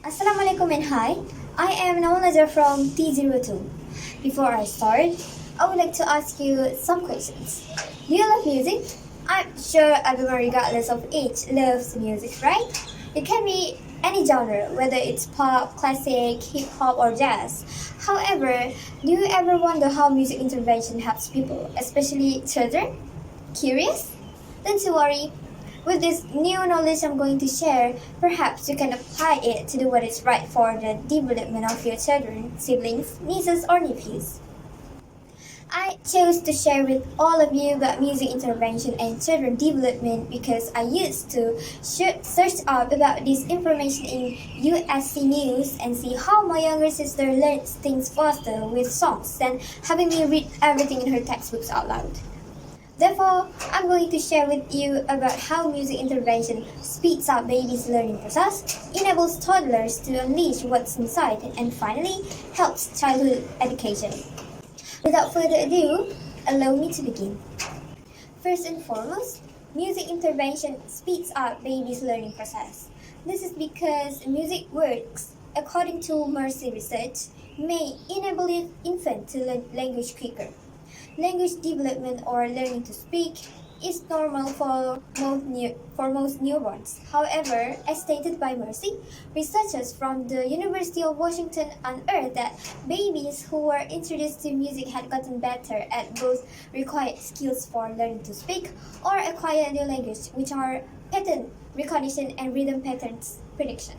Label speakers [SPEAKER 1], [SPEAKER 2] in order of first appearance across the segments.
[SPEAKER 1] Assalamualaikum and hi. I am Nawalaja from T02. Before I start, I would like to ask you some questions. Do you love music? I'm sure everyone, regardless of age, loves music, right? It can be any genre, whether it's pop, classic, hip hop, or jazz. However, do you ever wonder how music intervention helps people, especially children? Curious? Don't you worry. With this new knowledge I'm going to share, perhaps you can apply it to do what is right for the development of your children, siblings, nieces, or nephews. I chose to share with all of you about music intervention and children development because I used to search up about this information in USC News and see how my younger sister learns things faster with songs than having me read everything in her textbooks out loud. Therefore, I'm going to share with you about how music intervention speeds up babies' learning process, enables toddlers to unleash what's inside, and finally, helps childhood education. Without further ado, allow me to begin. First and foremost, music intervention speeds up babies' learning process. This is because music works, according to Mercy research, may enable infant to learn language quicker. Language development or learning to speak is normal for most newborns. However, as stated by Mercy, researchers from the University of Washington unearthed that babies who were introduced to music had gotten better at both required skills for learning to speak or acquire a new language, which are pattern recognition and rhythm patterns prediction.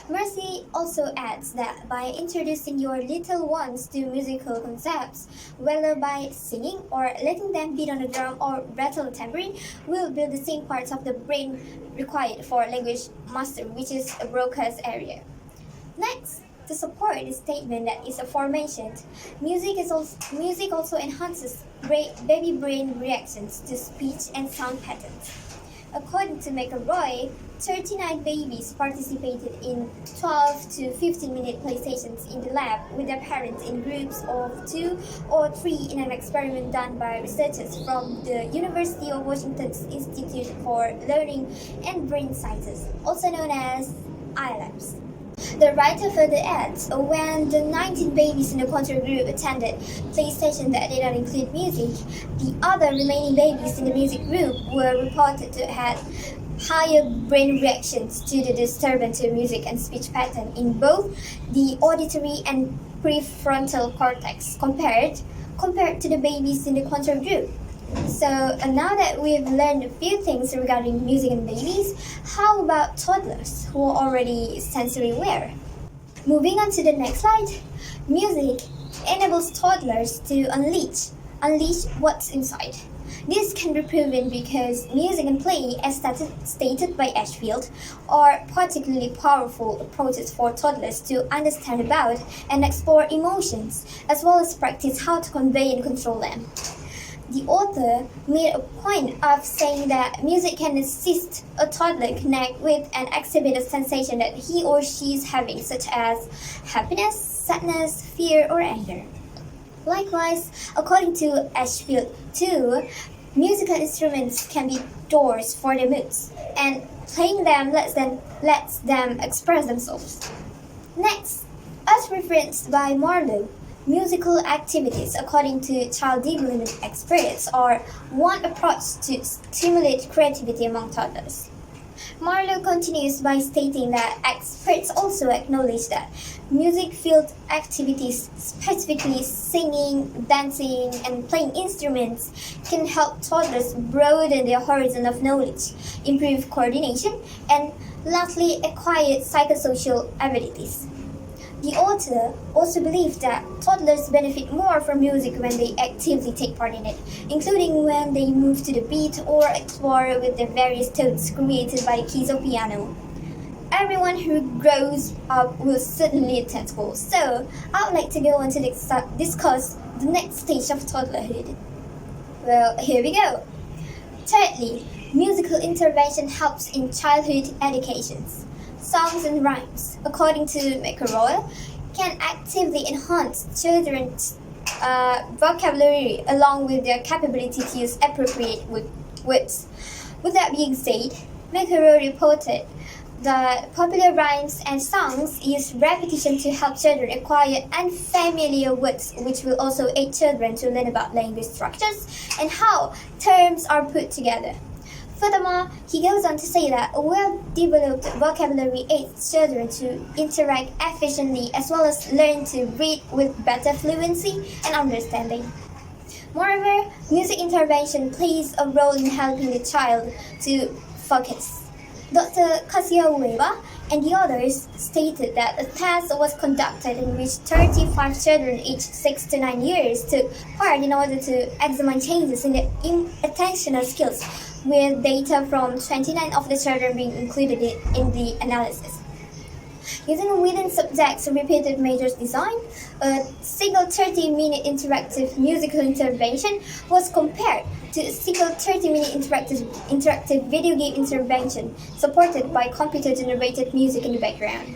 [SPEAKER 1] Mercy also adds that by introducing your little ones to musical concepts, whether by singing or letting them beat on a drum or rattle a tambourine, will build the same parts of the brain required for language mastery, which is a Broca's area. Next, to support the statement that is aforementioned, music also enhances baby brain reactions to speech and sound patterns. According to McElroy, 39 babies participated in 12 to 15-minute play sessions in the lab with their parents in groups of 2 or 3 in an experiment done by researchers from the University of Washington's Institute for Learning and Brain Sciences, also known as ILabs. The writer further adds, when the 19 babies in the control group attended play sessions that did not include music, the other remaining babies in the music group were reported to have higher brain reactions to the disturbance of music and speech pattern in both the auditory and prefrontal cortex compared to the babies in the control group. So now that we've learned a few things regarding music and babies, how about toddlers who are already sensory aware? Moving on to the next slide, music enables toddlers to unleash what's inside. This can be proven because music and play, as stated by Ashfield, are particularly powerful approaches for toddlers to understand about and explore emotions, as well as practice how to convey and control them. The author made a point of saying that music can assist a toddler connect with and exhibit a sensation that he or she is having, such as happiness, sadness, fear, or anger. Likewise, according to Ashfield too, musical instruments can be doors for their moods, and playing them lets them express themselves. Next, as referenced by Marlowe, musical activities, according to child development experts, are one approach to stimulate creativity among toddlers. Marlowe continues by stating that experts also acknowledge that music-filled activities, specifically singing, dancing, and playing instruments, can help toddlers broaden their horizon of knowledge, improve coordination, and lastly acquire psychosocial abilities. The author also believes that toddlers benefit more from music when they actively take part in it, including when they move to the beat or explore with the various tones created by the keys of piano. Everyone who grows up will certainly attend school, so I would like to go on to discuss the next stage of toddlerhood. Well, here we go. Thirdly, musical intervention helps in childhood educations. Songs and rhymes, according to McElroy, can actively enhance children's vocabulary along with their capability to use appropriate words. With that being said, McElroy reported that popular rhymes and songs use repetition to help children acquire unfamiliar words, which will also aid children to learn about language structures and how terms are put together. Furthermore, he goes on to say that a well-developed vocabulary aids children to interact efficiently as well as learn to read with better fluency and understanding. Moreover, music intervention plays a role in helping the child to focus. Dr. Casio Weber and the others stated that a test was conducted in which 35 children aged 6 to 9 years took part in order to examine changes in their attentional skills, with data from 29 of the children being included in the analysis. Using a within subjects repeated measures design, a single 30-minute interactive musical intervention was compared to a single 30-minute interactive video game intervention supported by computer-generated music in the background.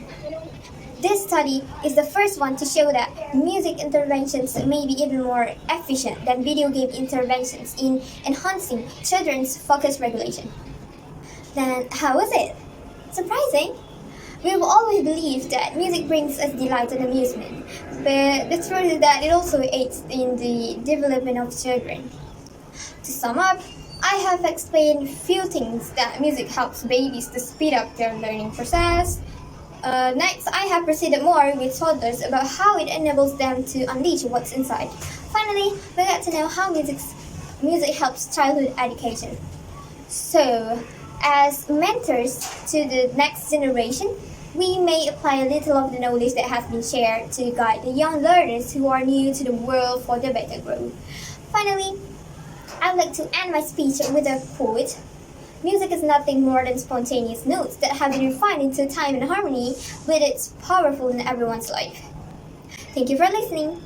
[SPEAKER 1] This study is the first one to show that music interventions may be even more efficient than video game interventions in enhancing children's focus regulation. Then, how was it? Surprising? We've always believed that music brings us delight and amusement, but the truth is that it also aids in the development of children. To sum up, I have explained few things that music helps babies to speed up their learning process. Next, I have proceeded more with toddlers about how it enables them to unleash what's inside. Finally, we got to know how music helps childhood education. So, as mentors to the next generation, we may apply a little of the knowledge that has been shared to guide the young learners who are new to the world for their better growth. Finally, I would like to end my speech with a quote. Music is nothing more than spontaneous notes that have been refined into time and harmony, but it's powerful in everyone's life. Thank you for listening.